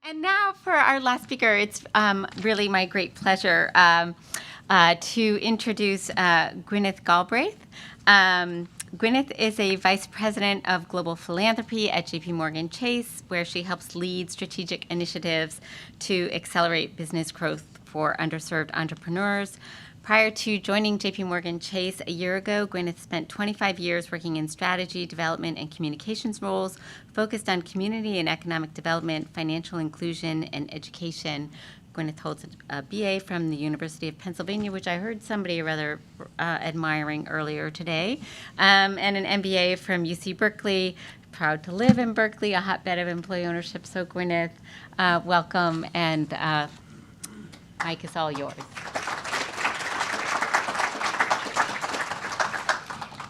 And now for our last speaker, it's really my great pleasure to introduce Gwyneth Galbraith. Gwyneth is a vice president of global philanthropy at JPMorgan Chase, where she helps lead strategic initiatives to accelerate business growth for underserved entrepreneurs. Prior to joining JPMorgan Chase a year ago, Gwyneth spent 25 years working in strategy, development, and communications roles focused on community and economic development, financial inclusion, and education. Gwyneth holds a BA from the University of Pennsylvania, which I heard somebody rather admiring earlier today, and an MBA from UC Berkeley. Proud to live in Berkeley, a hotbed of employee ownership. So Gwyneth, welcome, and Mike is all yours.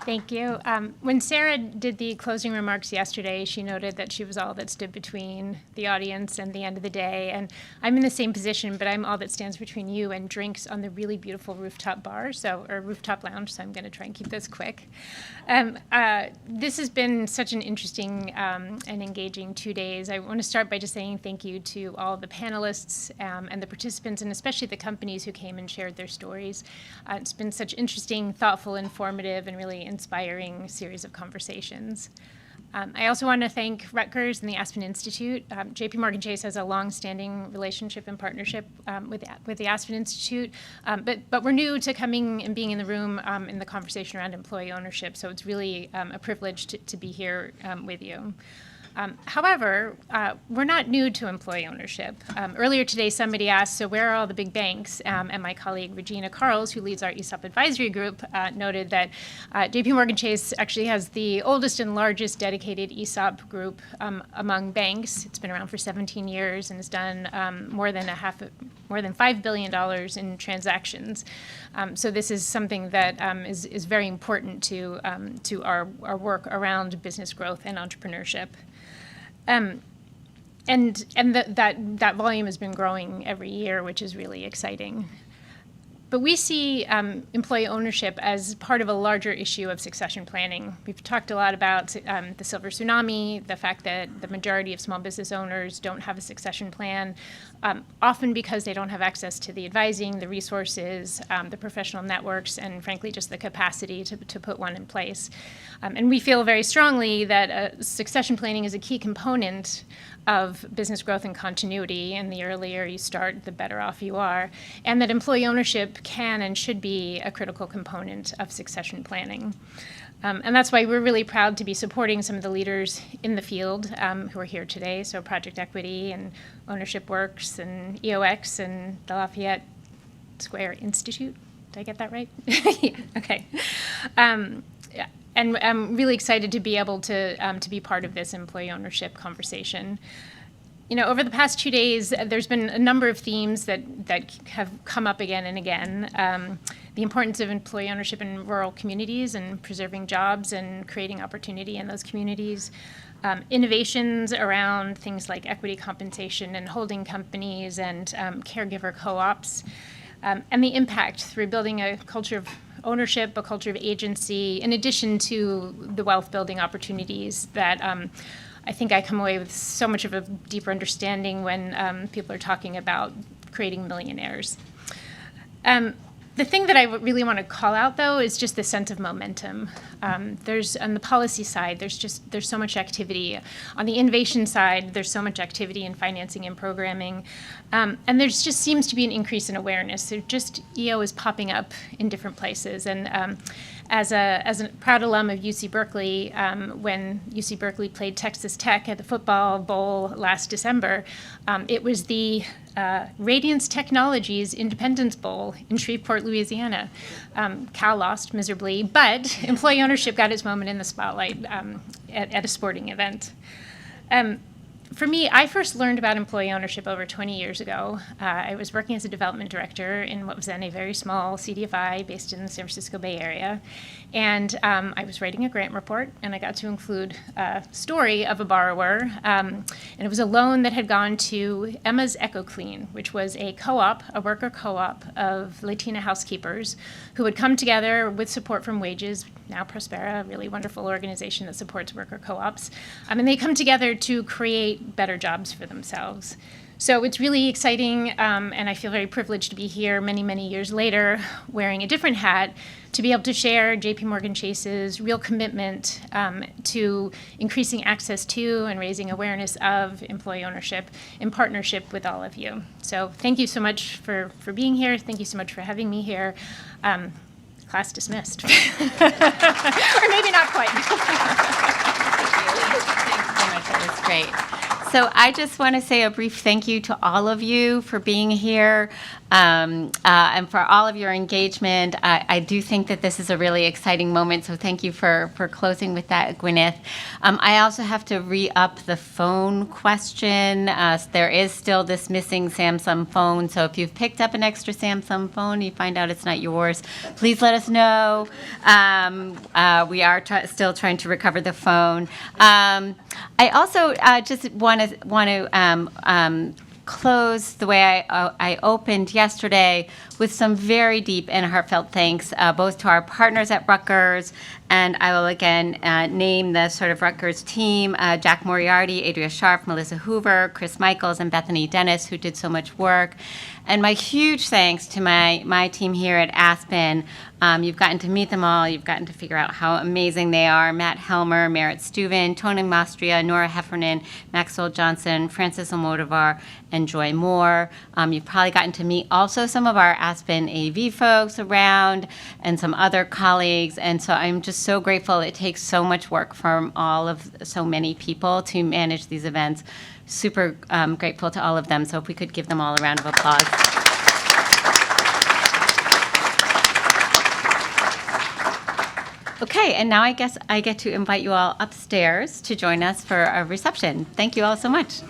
Thank you. When Sarah did the closing remarks yesterday, she noted that she was all that stood between the audience and the end of the day. And I'm in the same position, but I'm all that stands between you and drinks on the really beautiful rooftop bar, or rooftop lounge, so I'm going to try and keep this quick. This has been such an interesting and engaging 2 days. I want to start by just saying thank you to all the panelists and the participants, and especially the companies who came and shared their stories. It's been such interesting, thoughtful, informative, and really inspiring series of conversations. I also want to thank Rutgers and the Aspen Institute. JPMorgan Chase has a long-standing relationship and partnership with the Aspen Institute, but we're new to coming and being in the room in the conversation around employee ownership, so it's really a privilege to be here with you. However, we're not new to employee ownership. Earlier today, somebody asked, so where are all the big banks? And my colleague, Regina Carls, who leads our ESOP advisory group, noted that JPMorgan Chase actually has the oldest and largest dedicated ESOP group among banks. It's been around for 17 years and has done more than $5 billion in transactions. So this is something that is very important to our work around business growth and entrepreneurship. And that volume has been growing every year, which is really exciting. But we see employee ownership as part of a larger issue of succession planning. We've talked a lot about the silver tsunami, the fact that the majority of small business owners don't have a succession plan, often because they don't have access to the advising, the resources, the professional networks, and frankly, just the capacity to put one in place. And we feel very strongly that succession planning is a key component of business growth and continuity, and the earlier you start, the better off you are, and that employee ownership can and should be a critical component of succession planning. And that's why we're really proud to be supporting some of the leaders in the field who are here today, so Project Equity and Ownership Works and EOX and the Lafayette Square Institute. Did I get that right? Yeah, okay. And I'm really excited to be able to be part of this employee ownership conversation. You know, over the past 2 days, there's been a number of themes that have come up again and again. The importance of employee ownership in rural communities and preserving jobs and creating opportunity in those communities. Innovations around things like equity compensation and holding companies and caregiver co-ops. And the impact through building a culture of ownership, a culture of agency, in addition to the wealth building opportunities that I think I come away with so much of a deeper understanding when people are talking about creating millionaires. The thing that I really want to call out, though, is just the sense of momentum. There's, on the policy side, there's so much activity. On the innovation side, there's so much activity in financing and programming. And there just seems to be an increase in awareness. So just EO is popping up in different places. And as a proud alum of UC Berkeley, when UC Berkeley played Texas Tech at the football bowl last December, it was the Radiance Technologies Independence Bowl in Shreveport, Louisiana. Cal lost miserably, but employee ownership got its moment in the spotlight at a sporting event. For me, I first learned about employee ownership over 20 years ago. I was working as a development director in what was then a very small CDFI based in the San Francisco Bay Area. And I was writing a grant report, and I got to include a story of a borrower. And it was a loan that had gone to Emma's Eco Clean, which was a co-op, a worker co-op of Latina housekeepers who would come together with support from Wages, now Prospera, a really wonderful organization that supports worker co-ops. And they come together to create better jobs for themselves. So it's really exciting, and I feel very privileged to be here many, many years later, wearing a different hat, to be able to share JPMorgan Chase's real commitment to increasing access to and raising awareness of employee ownership in partnership with all of you. So thank you so much for being here. Thank you so much for having me here. Class dismissed. Or maybe not quite. Thanks so much. That was great. So I just want to say a brief thank you to all of you for being here and for all of your engagement. I do think that this is a really exciting moment, so thank you for closing with that, Gwyneth. I also have to re-up the phone question. There is still this missing Samsung phone, so if you've picked up an extra Samsung phone, you find out it's not yours, please let us know. We are still trying to recover the phone. I also just want to close the way I opened yesterday with some very deep and heartfelt thanks, both to our partners at Rutgers, and I will again name the sort of Rutgers team, Jack Moriarty, Adria Sharp, Melissa Hoover, Chris Michaels, and Bethany Dennis, who did so much work. And my huge thanks to my team here at Aspen. You've gotten to meet them all. You've gotten to figure out how amazing they are. Matt Helmer, Merritt Steuven, Tony Mastria, Nora Heffernan, Maxwell Johnson, Francis Almodovar, and Joy Moore. You've probably gotten to meet also some of our Aspen AV folks around and some other colleagues. And so I'm just so grateful. It takes so much work from so many people to manage these events. Super grateful to all of them. So if we could give them all a round of applause. Okay, and now I guess I get to invite you all upstairs to join us for a reception. Thank you all so much.